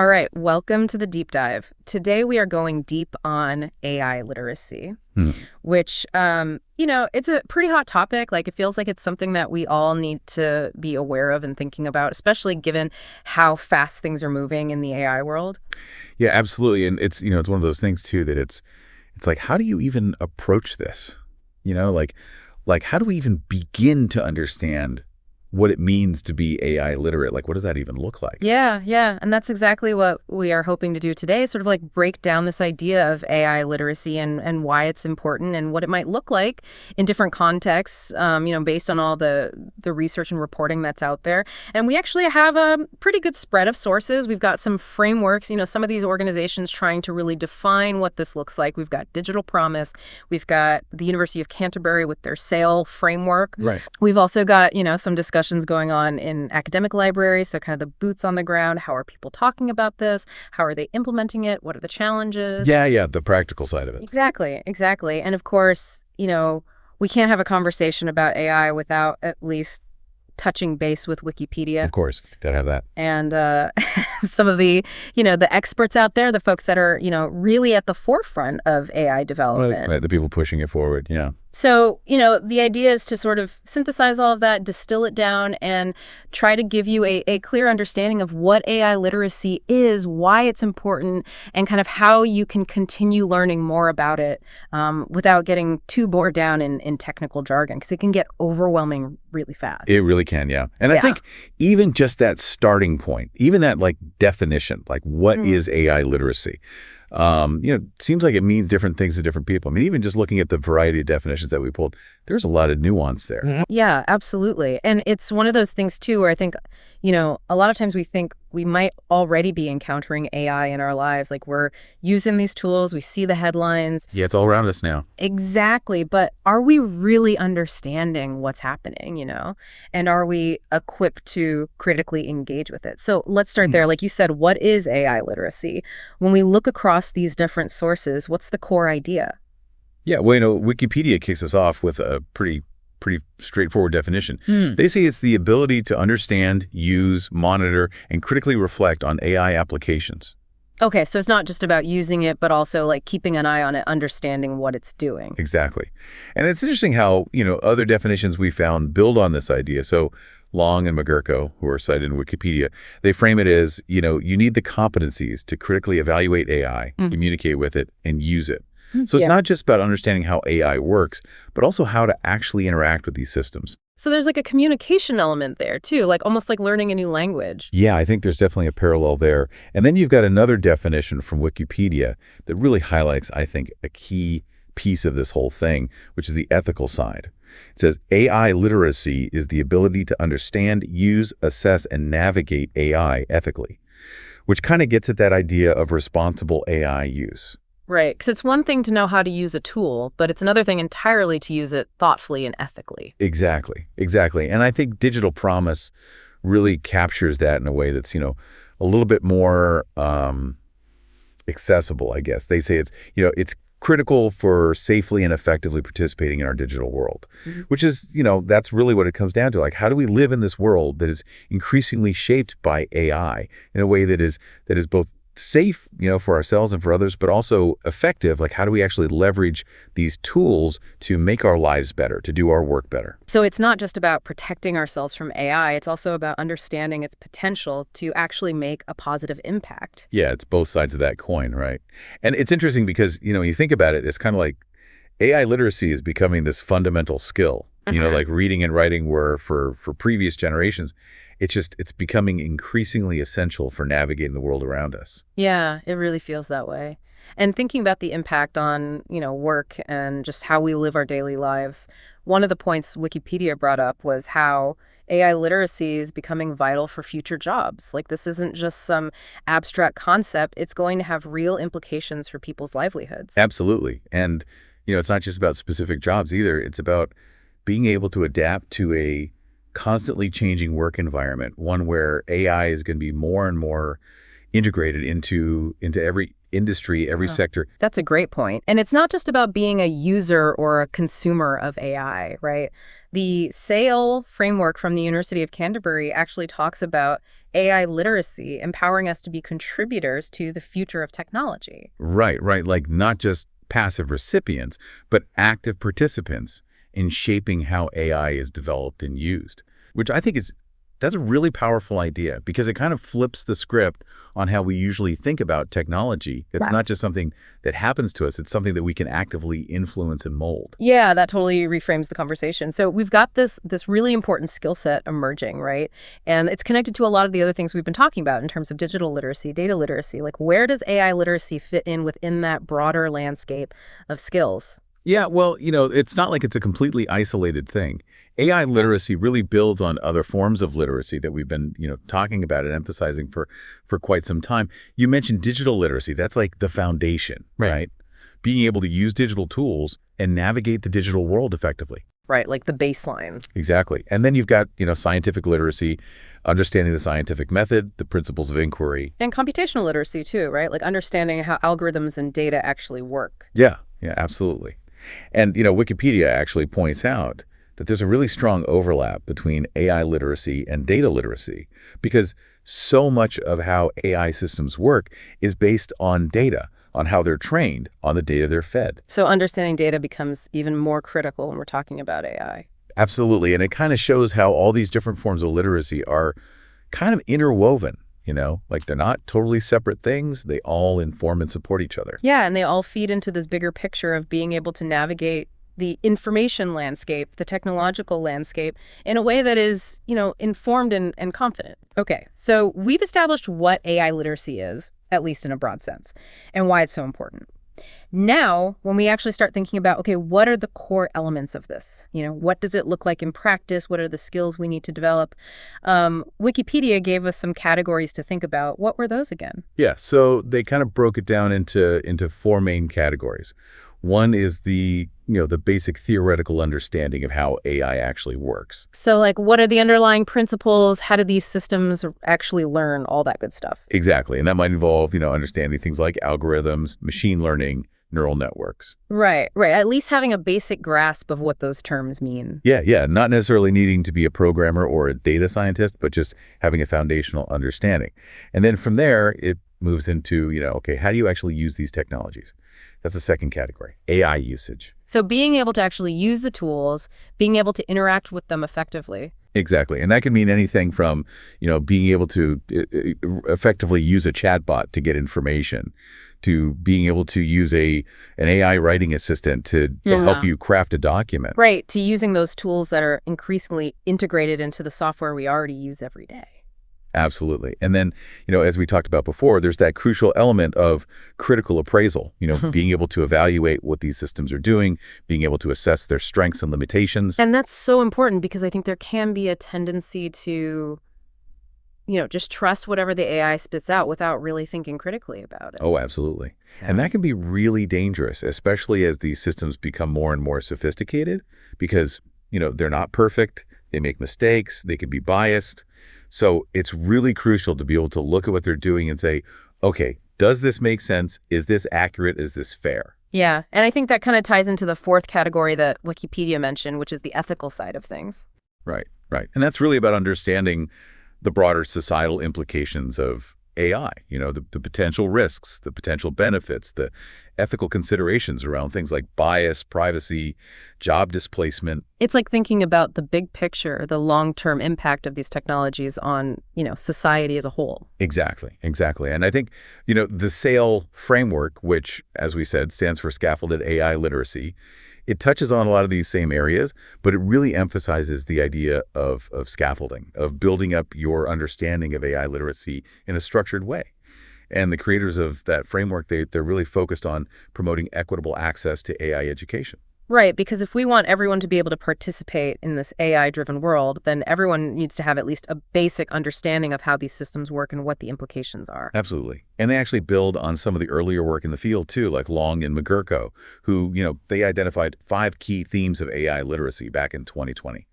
All right, welcome to the deep dive. Today we are going deep on AI literacy, Hmm. which, it's a pretty hot topic. Like, it feels like it's something that we all need to be aware of and thinking about, especially given how fast things are moving in the AI world. Yeah, absolutely. And it's one of those things too that it's like, how do you even approach this? You know, like how do we even begin to understand what it means to be AI literate? Like, what does that even look like? Yeah, yeah. And that's exactly what we are hoping to do today, sort of like break down this idea of AI literacy and why it's important and what it might look like in different contexts, based on all the research and reporting that's out there. And we actually have a pretty good spread of sources. We've got some frameworks, some of these organizations trying to really define what this looks like. We've got Digital Promise. We've got the University of Canterbury with their SAIL framework. Right. We've also got, some discussions going on in academic libraries, so kind of the boots on the ground. How are people talking about this? How are they implementing it? What are the challenges? Yeah, the practical side of it. Exactly, exactly. And of course, we can't have a conversation about AI without at least touching base with Wikipedia. Of course, gotta have that. And some of the experts out there, the folks that are, really at the forefront of AI development. Right, the people pushing it forward. Yeah. So, the idea is to sort of synthesize all of that, distill it down, and try to give you a clear understanding of what AI literacy is, why it's important, and kind of how you can continue learning more about it without getting too bored down in technical jargon, because it can get overwhelming really fast. It really can, yeah. And I think even just that starting point, even that like definition, like what is AI literacy? Seems like it means different things to different people. I mean, even just looking at the variety of definitions that we pulled, there's a lot of nuance there. Yeah, absolutely. And it's one of those things, too, where I think, a lot of times we think we might already be encountering AI in our lives. Like, we're using these tools, we see the headlines. Yeah, it's all around us now. Exactly. But are we really understanding what's happening, And are we equipped to critically engage with it? So let's start there. Like you said, what is AI literacy? When we look across these different sources, what's the core idea? Yeah, well, Wikipedia kicks us off with a pretty straightforward definition. They say it's the ability to understand, use, monitor, and critically reflect on AI applications. Okay, so it's not just about using it, but also like keeping an eye on it, understanding what it's doing. Exactly. And it's interesting how, other definitions we found build on this idea. So Long and McGurko, who are cited in Wikipedia, they frame it as, you need the competencies to critically evaluate AI, communicate with it, and use it. So it's not just about understanding how AI works, but also how to actually interact with these systems. So there's like a communication element there too, like almost like learning a new language. Yeah, I think there's definitely a parallel there. And then you've got another definition from Wikipedia that really highlights, I think, a key piece of this whole thing, which is the ethical side. It says AI literacy is the ability to understand, use, assess, and navigate AI ethically, which kind of gets at that idea of responsible AI use. Right, because it's one thing to know how to use a tool, but it's another thing entirely to use it thoughtfully and ethically. Exactly. And I think Digital Promise really captures that in a way that's, a little bit more accessible, I guess. They say it's critical for safely and effectively participating in our digital world, which is, that's really what it comes down to. Like, how do we live in this world that is increasingly shaped by AI in a way that is both safe, for ourselves and for others, but also effective? Like, how do we actually leverage these tools to make our lives better, to do our work better? So it's not just about protecting ourselves from AI, it's also about understanding its potential to actually make a positive impact. Yeah, it's both sides of that coin, right? And it's interesting because, you think about it, it's kind of like AI literacy is becoming this fundamental skill, like reading and writing were for previous generations. It's becoming increasingly essential for navigating the world around us. Yeah, it really feels that way. And thinking about the impact on, work and just how we live our daily lives, one of the points Wikipedia brought up was how AI literacy is becoming vital for future jobs. Like, this isn't just some abstract concept. It's going to have real implications for people's livelihoods. Absolutely. And, it's not just about specific jobs either. It's about being able to adapt to a constantly changing work environment, one where AI is going to be more and more integrated into industry, every sector. That's a great point. And it's not just about being a user or a consumer of AI, right? The SAIL framework from the University of Canterbury actually talks about AI literacy, empowering us to be contributors to the future of technology. Right, right. Like not just passive recipients, but active participants in shaping how AI is developed and used, which I think that's a really powerful idea because it kind of flips the script on how we usually think about technology. It's not just something that happens to us. It's something that we can actively influence and mold. Yeah, that totally reframes the conversation. So we've got this really important skill set emerging, right? And it's connected to a lot of the other things we've been talking about in terms of digital literacy, data literacy. Like where does AI literacy fit in within that broader landscape of skills? Yeah, well, it's not like it's a completely isolated thing. AI literacy really builds on other forms of literacy that we've been, talking about and emphasizing for quite some time. You mentioned digital literacy. That's like the foundation, right? Being able to use digital tools and navigate the digital world effectively. Right, like the baseline. Exactly. And then you've got, scientific literacy, understanding the scientific method, the principles of inquiry. And computational literacy too, right? Like understanding how algorithms and data actually work. Yeah, absolutely. And, Wikipedia actually points out that there's a really strong overlap between AI literacy and data literacy because so much of how AI systems work is based on data, on how they're trained, on the data they're fed. So understanding data becomes even more critical when we're talking about AI. Absolutely. And it kind of shows how all these different forms of literacy are kind of interwoven. Like they're not totally separate things. They all inform and support each other. Yeah, and they all feed into this bigger picture of being able to navigate the information landscape, the technological landscape, in a way that is, informed and confident. Okay, so we've established what AI literacy is, at least in a broad sense, and why it's so important. Now, when we actually start thinking about, okay, what are the core elements of this? What does it look like in practice? What are the skills we need to develop? Wikipedia gave us some categories to think about. What were those again? Yeah, so they kind of broke it down into four main categories. One is the basic theoretical understanding of how AI actually works. So like, what are the underlying principles? How do these systems actually learn? All that good stuff. Exactly. And that might involve, understanding things like algorithms, machine learning, neural networks. Right. At least having a basic grasp of what those terms mean. Yeah. Not necessarily needing to be a programmer or a data scientist, but just having a foundational understanding. And then from there, it moves into, okay, how do you actually use these technologies? That's the second category, AI usage. So being able to actually use the tools, being able to interact with them effectively. Exactly. And that can mean anything from, being able to effectively use a chatbot to get information to being able to use an AI writing assistant to help you craft a document. Right. To using those tools that are increasingly integrated into the software we already use every day. Absolutely. And then, as we talked about before, there's that crucial element of critical appraisal, being able to evaluate what these systems are doing, being able to assess their strengths and limitations. And that's so important because I think there can be a tendency to, just trust whatever the AI spits out without really thinking critically about it. Oh, absolutely. Yeah. And that can be really dangerous, especially as these systems become more and more sophisticated because, they're not perfect. They make mistakes. They can be biased. So it's really crucial to be able to look at what they're doing and say, okay, does this make sense? Is this accurate? Is this fair? Yeah. And I think that kind of ties into the fourth category that Wikipedia mentioned, which is the ethical side of things. Right. And that's really about understanding the broader societal implications of AI, the potential risks, the potential benefits, the ethical considerations around things like bias, privacy, job displacement. It's like thinking about the big picture, the long-term impact of these technologies on, society as a whole. Exactly. And I think, the SAIL framework, which, as we said, stands for Scaffolded AI Literacy, it touches on a lot of these same areas, but it really emphasizes the idea of scaffolding, of building up your understanding of AI literacy in a structured way. And the creators of that framework, they're really focused on promoting equitable access to AI education. Right, because if we want everyone to be able to participate in this AI-driven world, then everyone needs to have at least a basic understanding of how these systems work and what the implications are. Absolutely. And they actually build on some of the earlier work in the field, too, like Long and McGurko, who, they identified 5 key themes of AI literacy back in 2020.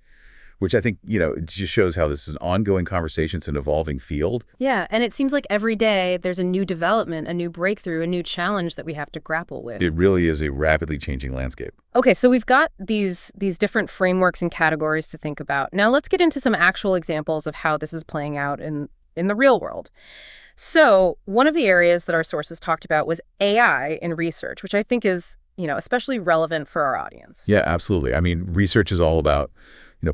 which I think, it just shows how this is an ongoing conversation. It's an evolving field. Yeah, and it seems like every day there's a new development, a new breakthrough, a new challenge that we have to grapple with. It really is a rapidly changing landscape. Okay, so we've got these different frameworks and categories to think about. Now let's get into some actual examples of how this is playing out in the real world. So one of the areas that our sources talked about was AI in research, which I think is, especially relevant for our audience. Yeah, absolutely. I mean, research is all about,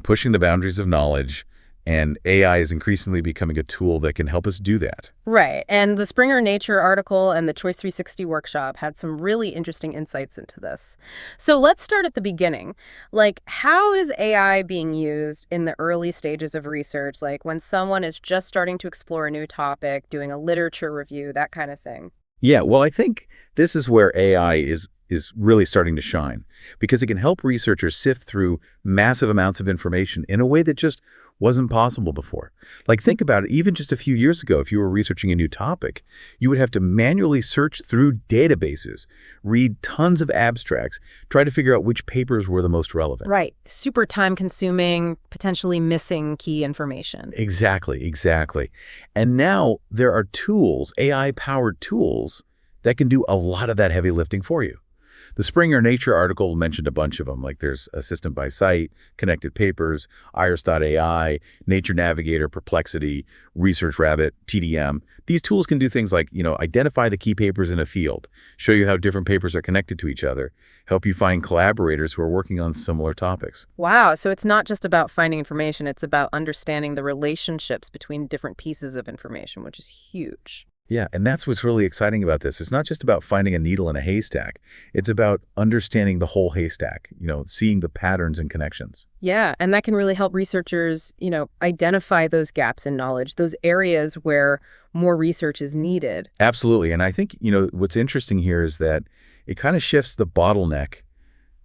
pushing the boundaries of knowledge, and AI is increasingly becoming a tool that can help us do that. Right. And the Springer Nature article and the Choice 360 workshop had some really interesting insights into this. So let's start at the beginning. Like, how is AI being used in the early stages of research, like when someone is just starting to explore a new topic, doing a literature review, that kind of thing? Yeah, well, I think this is where AI is really starting to shine because it can help researchers sift through massive amounts of information in a way that just wasn't possible before. Like, think about it, even just a few years ago, if you were researching a new topic, you would have to manually search through databases, read tons of abstracts, try to figure out which papers were the most relevant. Right. Super time consuming, potentially missing key information. Exactly, exactly. And now there are tools, AI-powered tools, that can do a lot of that heavy lifting for you. The Springer Nature article mentioned a bunch of them, like there's Assistant by Site, Connected Papers, Iris.ai, Nature Navigator, Perplexity, Research Rabbit, TDM. These tools can do things like, identify the key papers in a field, show you how different papers are connected to each other, help you find collaborators who are working on similar topics. Wow. So it's not just about finding information, it's about understanding the relationships between different pieces of information, which is huge. Yeah, and that's what's really exciting about this. It's not just about finding a needle in a haystack. It's about understanding the whole haystack, seeing the patterns and connections. Yeah, and that can really help researchers, identify those gaps in knowledge, those areas where more research is needed. Absolutely. And I think, what's interesting here is that it kind of shifts the bottleneck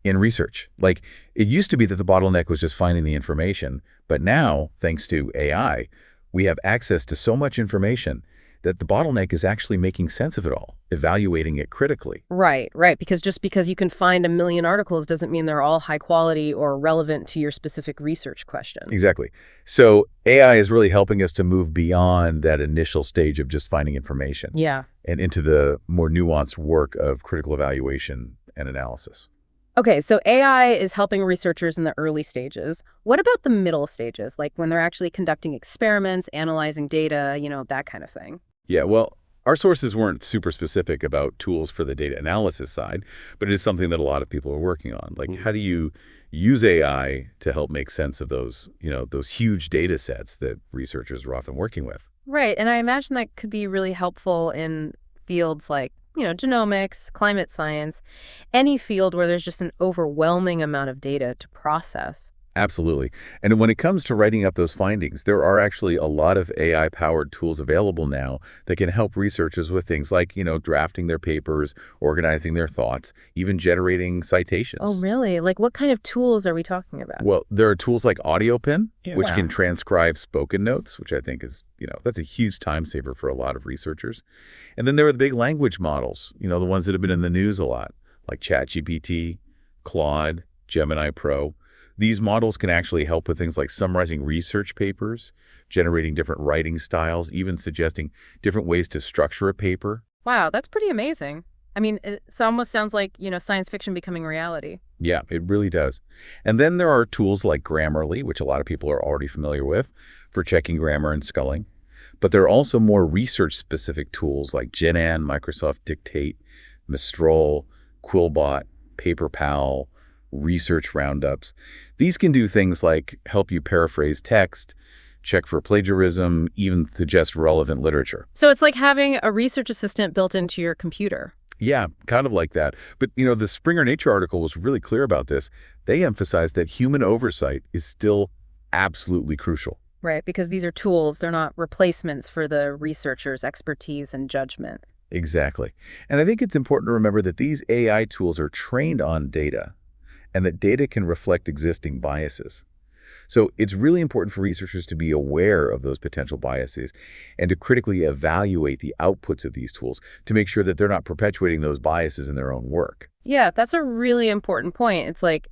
in research. Like, it used to be that the bottleneck was just finding the information, but now, thanks to AI, we have access to so much information that the bottleneck is actually making sense of it all, evaluating it critically. Right, right. Because just because you can find a million articles doesn't mean they're all high quality or relevant to your specific research question. Exactly. So AI is really helping us to move beyond that initial stage of just finding information. Yeah. And into the more nuanced work of critical evaluation and analysis. Okay, so AI is helping researchers in the early stages. What about the middle stages, like when they're actually conducting experiments, analyzing data, that kind of thing? Yeah, well, our sources weren't super specific about tools for the data analysis side, but it is something that a lot of people are working on. Like, how do you use AI to help make sense of those, those huge data sets that researchers are often working with? Right, and I imagine that could be really helpful in fields like, genomics, climate science, any field where there's just an overwhelming amount of data to process. Absolutely. And when it comes to writing up those findings, there are actually a lot of AI-powered tools available now that can help researchers with things like, drafting their papers, organizing their thoughts, even generating citations. Oh, really? Like, what kind of tools are we talking about? Well, there are tools like AudioPen, which Wow. can transcribe spoken notes, which I think is, that's a huge time saver for a lot of researchers. And then there are the big language models, the ones that have been in the news a lot, like ChatGPT, Claude, Gemini Pro. These models can actually help with things like summarizing research papers, generating different writing styles, even suggesting different ways to structure a paper. Wow, that's pretty amazing. I mean, it almost sounds like, science fiction becoming reality. Yeah, it really does. And then there are tools like Grammarly, which a lot of people are already familiar with, for checking grammar and spelling. But there are also more research-specific tools like Genan, Microsoft Dictate, Mistral, Quillbot, PaperPal, research roundups. These can do things like help you paraphrase text, check for plagiarism, even suggest relevant literature. So it's like having a research assistant built into your computer. Yeah, kind of like that. But, the Springer Nature article was really clear about this. They emphasized that human oversight is still absolutely crucial. Right, because these are tools, they're not replacements for the researcher's expertise and judgment. Exactly. And I think it's important to remember that these AI tools are trained on data, and that data can reflect existing biases. So it's really important for researchers to be aware of those potential biases and to critically evaluate the outputs of these tools to make sure that they're not perpetuating those biases in their own work. Yeah, that's a really important point. It's like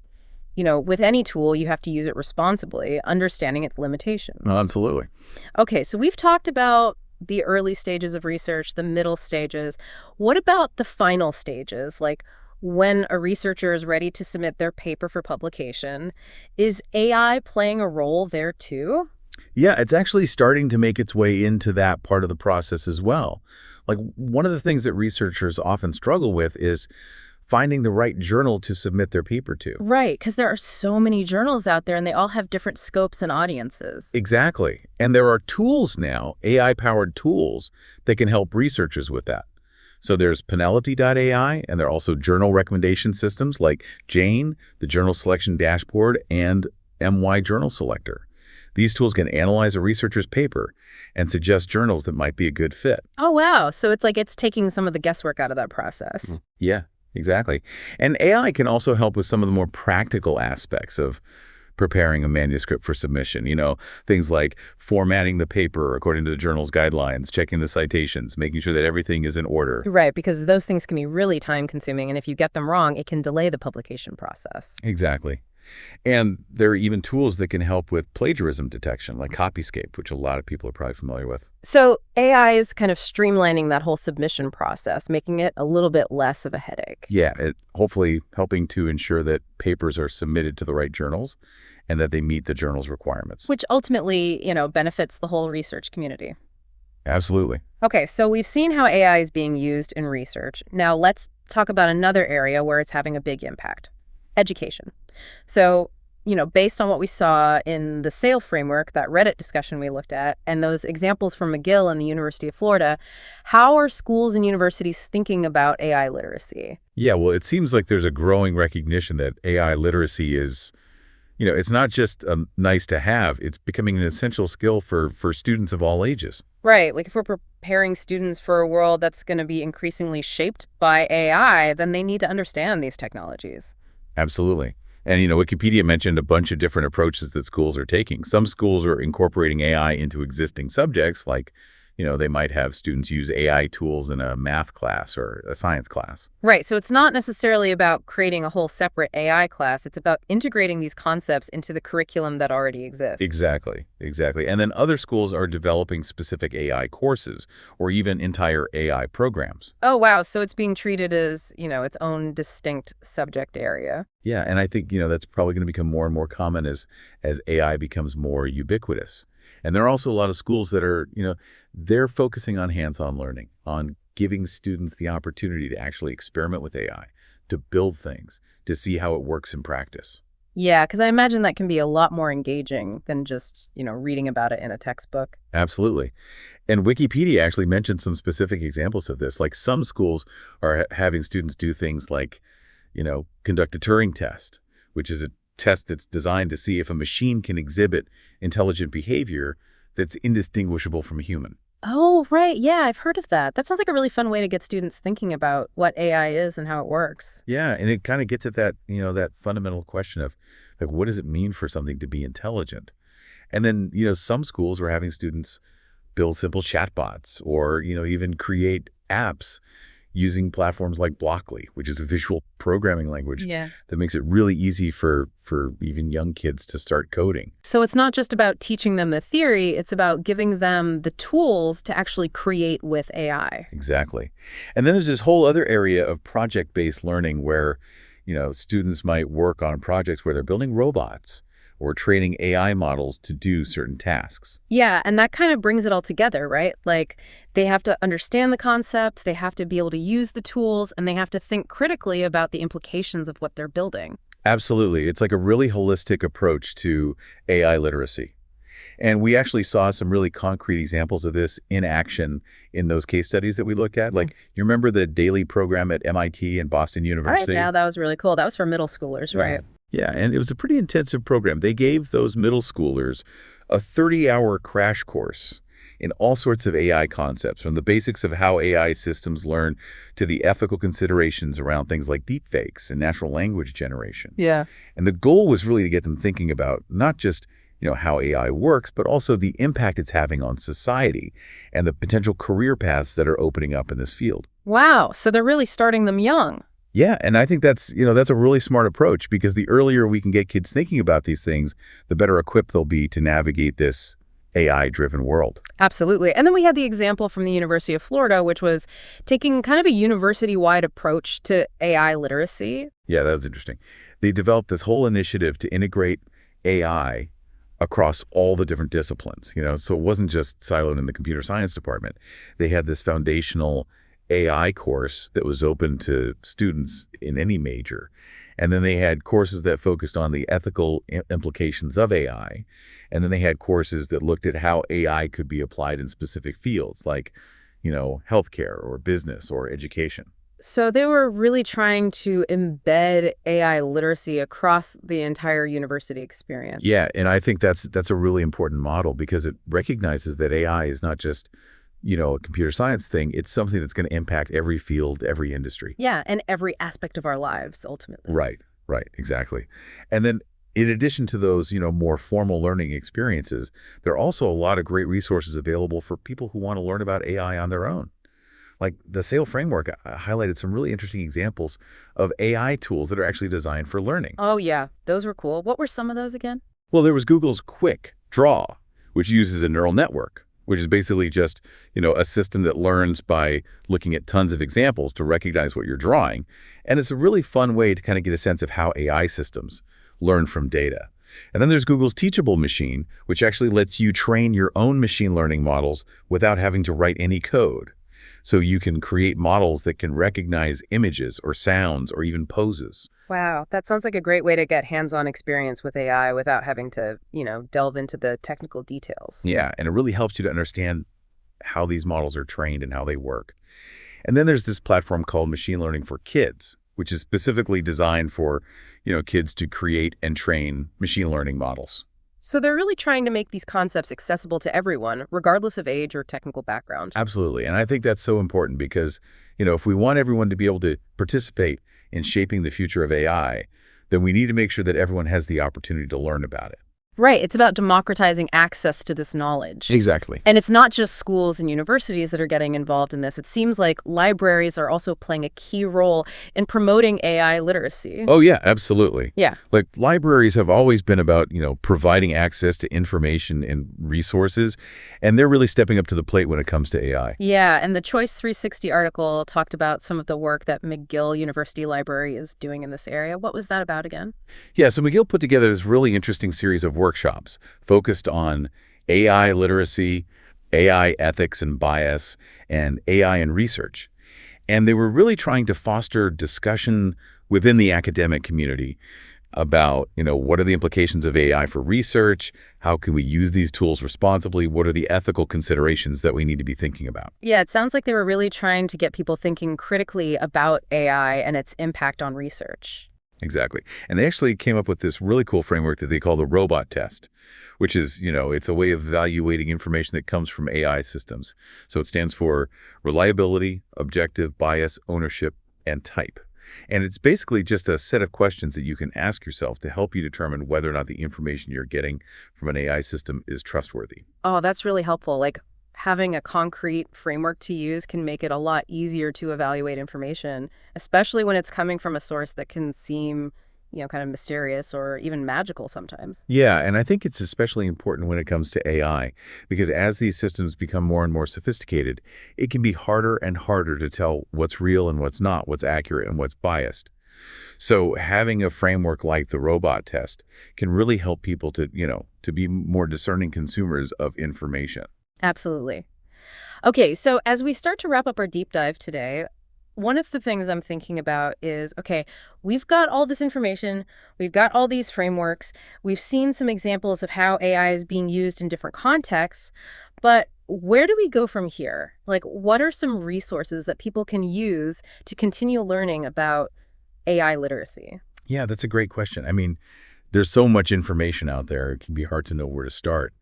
with any tool, you have to use it responsibly, understanding its limitations. Absolutely. Okay, so we've talked about the early stages of research, the middle stages. What about the final stages? Like when a researcher is ready to submit their paper for publication, is AI playing a role there too? Yeah, it's actually starting to make its way into that part of the process as well. Like one of the things that researchers often struggle with is finding the right journal to submit their paper to. Right, because there are so many journals out there and they all have different scopes and audiences. Exactly. And there are tools now, AI-powered tools, that can help researchers with that. So there's Penelope.ai, and there are also journal recommendation systems like Jane, the Journal Selection Dashboard, and MY Journal Selector. These tools can analyze a researcher's paper and suggest journals that might be a good fit. Oh, wow. So it's like it's taking some of the guesswork out of that process. Yeah, exactly. And AI can also help with some of the more practical aspects of preparing a manuscript for submission. Things like formatting the paper according to the journal's guidelines, checking the citations, making sure that everything is in order. Right, because those things can be really time consuming. And if you get them wrong, it can delay the publication process. Exactly. And there are even tools that can help with plagiarism detection, like Copyscape, which a lot of people are probably familiar with. So AI is kind of streamlining that whole submission process, making it a little bit less of a headache. Yeah, it hopefully helping to ensure that papers are submitted to the right journals and that they meet the journal's requirements. Which ultimately, benefits the whole research community. Absolutely. Okay, so we've seen how AI is being used in research. Now let's talk about another area where it's having a big impact: education. So, based on what we saw in the SAIL framework, that Reddit discussion we looked at, and those examples from McGill and the University of Florida, how are schools and universities thinking about AI literacy? Yeah, well, it seems like there's a growing recognition that AI literacy is, it's not just nice to have, it's becoming an essential skill for students of all ages. Right, like if we're preparing students for a world that's going to be increasingly shaped by AI, then they need to understand these technologies. Absolutely. And, Wikipedia mentioned a bunch of different approaches that schools are taking. Some schools are incorporating AI into existing subjects, like, they might have students use AI tools in a math class or a science class. Right, so it's not necessarily about creating a whole separate AI class. It's about integrating these concepts into the curriculum that already exists. Exactly, exactly. And then other schools are developing specific AI courses or even entire AI programs. Oh, wow. So it's being treated as, its own distinct subject area. Yeah, and I think, that's probably going to become more and more common as AI becomes more ubiquitous. And there are also a lot of schools that are, they're focusing on hands-on learning, on giving students the opportunity to actually experiment with AI, to build things, to see how it works in practice. Yeah, because I imagine that can be a lot more engaging than just, reading about it in a textbook. Absolutely. And Wikipedia actually mentioned some specific examples of this. Like some schools are having students do things like, conduct a Turing test, which is a test that's designed to see if a machine can exhibit intelligent behavior that's indistinguishable from a human. Oh, right. Yeah, I've heard of that. That sounds like a really fun way to get students thinking about what AI is and how it works. Yeah, and it kind of gets at that, that fundamental question of, like, what does it mean for something to be intelligent? And then, some schools are having students build simple chatbots or, even create apps using platforms like Blockly, which is a visual programming language Yeah. that makes it really easy for even young kids to start coding. So it's not just about teaching them the theory, it's about giving them the tools to actually create with AI. Exactly. And then there's this whole other area of project-based learning where, students might work on projects where they're building robots or training AI models to do certain tasks. Yeah, and that kind of brings it all together, right? Like they have to understand the concepts, they have to be able to use the tools, and they have to think critically about the implications of what they're building. Absolutely. It's like a really holistic approach to AI literacy. And we actually saw some really concrete examples of this in action in those case studies that we looked at. Like, you remember the daily program at MIT and Boston All right, University? yeah, that was really cool. That was for middle schoolers, right? Yeah, and it was a pretty intensive program. They gave those middle schoolers a 30-hour crash course in all sorts of AI concepts, from the basics of how AI systems learn to the ethical considerations around things like deepfakes and natural language generation. Yeah. And the goal was really to get them thinking about not just how AI works, but also the impact it's having on society and the potential career paths that are opening up in this field. Wow, so they're really starting them young. Yeah, and I think that's a really smart approach because the earlier we can get kids thinking about these things, the better equipped they'll be to navigate this AI-driven world. Absolutely. And then we had the example from the University of Florida, which was taking kind of a university-wide approach to AI literacy. Yeah, that was interesting. They developed this whole initiative to integrate AI across all the different disciplines. So it wasn't just siloed in the computer science department. They had this foundational AI course that was open to students in any major. And then they had courses that focused on the ethical implications of AI. And then they had courses that looked at how AI could be applied in specific fields like healthcare or business or education. So they were really trying to embed AI literacy across the entire university Yeah, experience. and I think that's a really important model because it recognizes that AI is not just a computer science thing. It's something that's going to impact every field, every industry. Yeah, and every aspect of our lives, ultimately. Right, right, exactly. And then in addition to those more formal learning experiences, there are also a lot of great resources available for people who want to learn about AI on their own. Like the SAIL framework highlighted some really interesting examples of AI tools that are actually designed for learning. Oh, yeah, those were cool. What were some of those again? Well, there was Google's Quick Draw, which uses a neural network, which is basically just a system that learns by looking at tons of examples to recognize what you're drawing. And it's a really fun way to kind of get a sense of how AI systems learn from data. And then there's Google's Teachable Machine, which actually lets you train your own machine learning models without having to write any code. So you can create models that can recognize images or sounds or even poses. Wow, that sounds like a great way to get hands-on experience with AI without having to, delve into the technical details. Yeah, and it really helps you to understand how these models are trained and how they work. And then there's this platform called Machine Learning for Kids, which is specifically designed for kids to create and train machine learning models. So they're really trying to make these concepts accessible to everyone, regardless of age or technical background. Absolutely. And I think that's so important because if we want everyone to be able to participate in shaping the future of AI, then we need to make sure that everyone has the opportunity to learn about it. Right, it's about democratizing access to this knowledge. Exactly. And it's not just schools and universities that are getting involved in this. It seems like libraries are also playing a key role in promoting AI literacy. Oh, yeah, absolutely. Yeah. Like libraries have always been about providing access to information and resources, and they're really stepping up to the plate when it comes to AI. Yeah, and the Choice 360 article talked about some of the work that McGill University Library is doing in this area. What was that about again? Yeah, so McGill put together this really interesting series of workshops focused on AI literacy, AI ethics and bias, and AI in research. And they were really trying to foster discussion within the academic community about what are the implications of AI for research? How can we use these tools responsibly? What are the ethical considerations that we need to be thinking about? Yeah, it sounds like they were really trying to get people thinking critically about AI and its impact on research. Exactly. And they actually came up with this really cool framework that they call the robot test, which is it's a way of evaluating information that comes from AI systems. So it stands for reliability, objective, bias, ownership, and type. And it's basically just a set of questions that you can ask yourself to help you determine whether or not the information you're getting from an AI system is trustworthy. Oh, that's really helpful. Like having a concrete framework to use can make it a lot easier to evaluate information, especially when it's coming from a source that can seem, kind of mysterious or even magical sometimes. Yeah, and I think it's especially important when it comes to AI, because as these systems become more and more sophisticated, it can be harder and harder to tell what's real and what's not, what's accurate and what's biased. So having a framework like the robot test can really help people to be more discerning consumers of information. Absolutely. Okay, so as we start to wrap up our deep dive today, one of the things I'm thinking about is, okay, we've got all this information, we've got all these frameworks, we've seen some examples of how AI is being used in different contexts, but where do we go from here? Like, what are some resources that people can use to continue learning about AI literacy? Yeah, that's a great question. I mean, there's so much information out there, it can be hard to know where to start.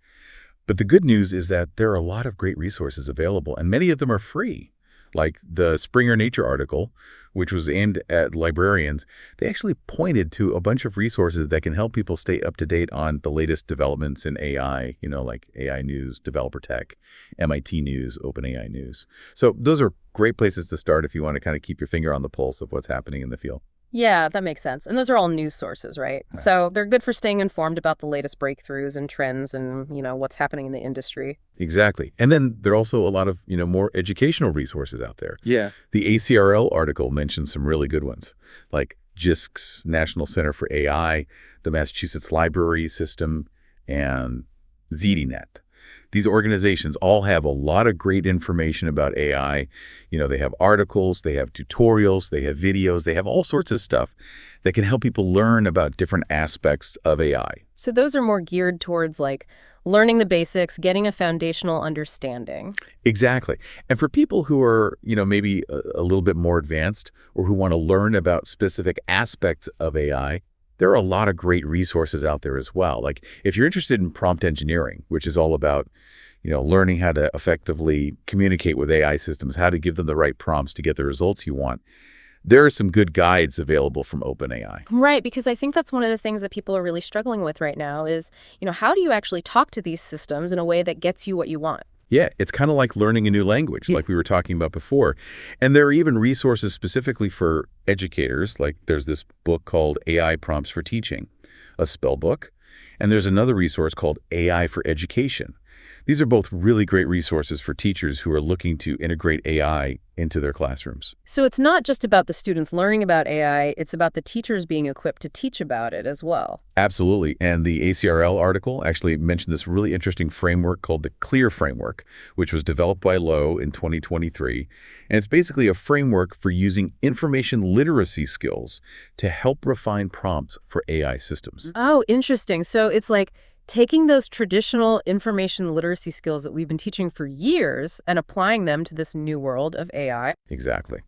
But the good news is that there are a lot of great resources available, and many of them are free. Like the Springer Nature article, which was aimed at librarians, they actually pointed to a bunch of resources that can help people stay up to date on the latest developments in AI, like AI News, Developer Tech, MIT News, OpenAI News. So those are great places to start if you want to kind of keep your finger on the pulse of what's happening in the field. Yeah, that makes sense. And those are all news sources, right? Right. So they're good for staying informed about the latest breakthroughs and trends and, what's happening in the industry. Exactly. And then there are also a lot of, more educational resources out there. Yeah. The ACRL article mentions some really good ones, like JISC's National Center for AI, the Massachusetts Library System, and ZDNet. These organizations all have a lot of great information about AI. They have articles, they have tutorials, they have videos, they have all sorts of stuff that can help people learn about different aspects of AI. So those are more geared towards like learning the basics, getting a foundational understanding. Exactly. And for people who are, maybe a little bit more advanced or who want to learn about specific aspects of AI, there are a lot of great resources out there as well. Like if you're interested in prompt engineering, which is all about, learning how to effectively communicate with AI systems, how to give them the right prompts to get the results you want, there are some good guides available from OpenAI. Right, because I think that's one of the things that people are really struggling with right now is, how do you actually talk to these systems in a way that gets you what you want? Yeah, it's kind of like learning a new language, like we were talking about before. And there are even resources specifically for educators, like there's this book called AI Prompts for Teaching, a spell book. And there's another resource called AI for Education. These are both really great resources for teachers who are looking to integrate AI into their classrooms. So it's not just about the students learning about AI, it's about the teachers being equipped to teach about it as well. Absolutely. And the ACRL article actually mentioned this really interesting framework called the CLEAR framework, which was developed by Lowe in 2023. And it's basically a framework for using information literacy skills to help refine prompts for AI systems. Oh, interesting. So it's like taking those traditional information literacy skills that we've been teaching for years and applying them to this new world of AI. Exactly.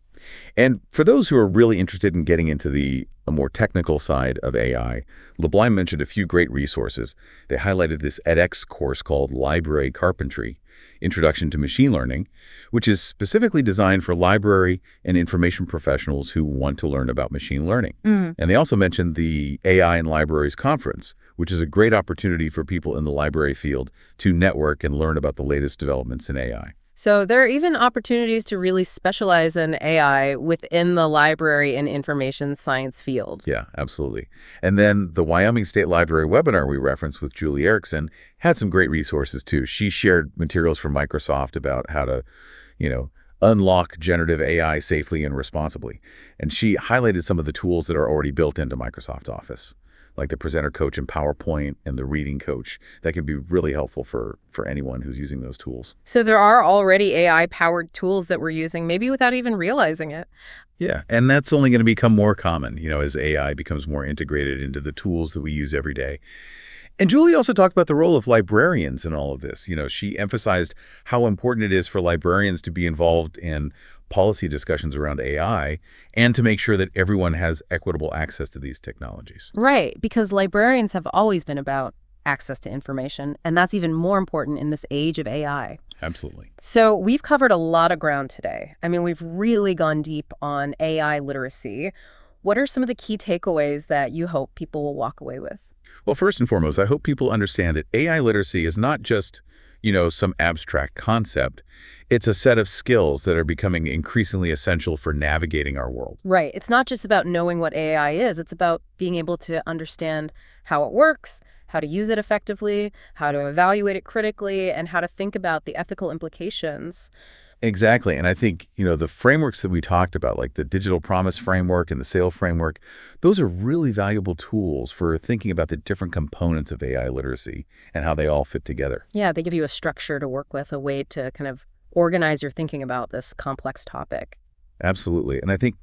And for those who are really interested in getting into a more technical side of AI, LeBlanc mentioned a few great resources. They highlighted this edX course called Library Carpentry, Introduction to Machine Learning, which is specifically designed for library and information professionals who want to learn about machine learning. And they also mentioned the AI in Libraries Conference, which is a great opportunity for people in the library field to network and learn about the latest developments in AI. So there are even opportunities to really specialize in AI within the library and information science field. Yeah, absolutely. And then the Wyoming State Library webinar we referenced with Julie Erickson had some great resources too. She shared materials from Microsoft about how to, unlock generative AI safely and responsibly. And she highlighted some of the tools that are already built into Microsoft Office, like the presenter coach in PowerPoint and the reading coach. That can be really helpful for anyone who's using those tools. So there are already AI-powered tools that we're using, maybe without even realizing it. Yeah, and that's only going to become more common, as AI becomes more integrated into the tools that we use every day. And Julie also talked about the role of librarians in all of this. She emphasized how important it is for librarians to be involved in policy discussions around AI and to make sure that everyone has equitable access to these technologies. Right, because librarians have always been about access to information, and that's even more important in this age of AI. Absolutely. So we've covered a lot of ground today. I mean, we've really gone deep on AI literacy. What are some of the key takeaways that you hope people will walk away with? Well, first and foremost, I hope people understand that AI literacy is not just, some abstract concept. It's a set of skills that are becoming increasingly essential for navigating our world. Right. It's not just about knowing what AI is. It's about being able to understand how it works, how to use it effectively, how to evaluate it critically, and how to think about the ethical implications. Exactly. And I think, the frameworks that we talked about, like the digital promise framework and the SAIL framework, those are really valuable tools for thinking about the different components of AI literacy and how they all fit together. Yeah, they give you a structure to work with, a way to kind of organize your thinking about this complex topic. Absolutely. And I think,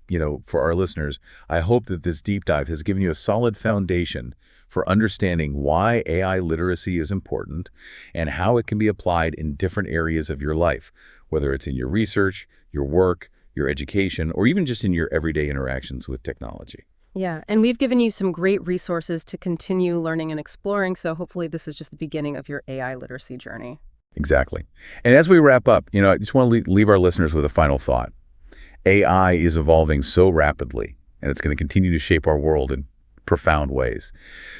for our listeners, I hope that this deep dive has given you a solid foundation for understanding why AI literacy is important and how it can be applied in different areas of your life, whether it's in your research, your work, your education, or even just in your everyday interactions with technology. Yeah, and we've given you some great resources to continue learning and exploring, so hopefully this is just the beginning of your AI literacy journey. Exactly. And as we wrap up, I just want to leave our listeners with a final thought. AI is evolving so rapidly, and it's going to continue to shape our world in profound ways.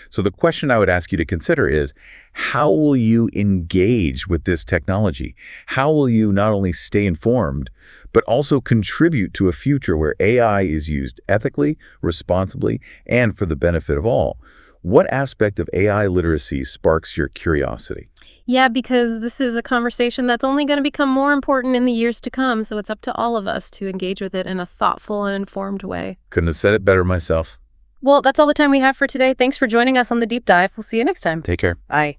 So the question I would ask you to consider is, how will you engage with this technology? How will you not only stay informed, but also contribute to a future where AI is used ethically, responsibly, and for the benefit of all? What aspect of AI literacy sparks your curiosity? Yeah, because this is a conversation that's only going to become more important in the years to come, so it's up to all of us to engage with it in a thoughtful and informed way. Couldn't have said it better myself. Well, that's all the time we have for today. Thanks for joining us on the deep dive. We'll see you next time. Take care. Bye.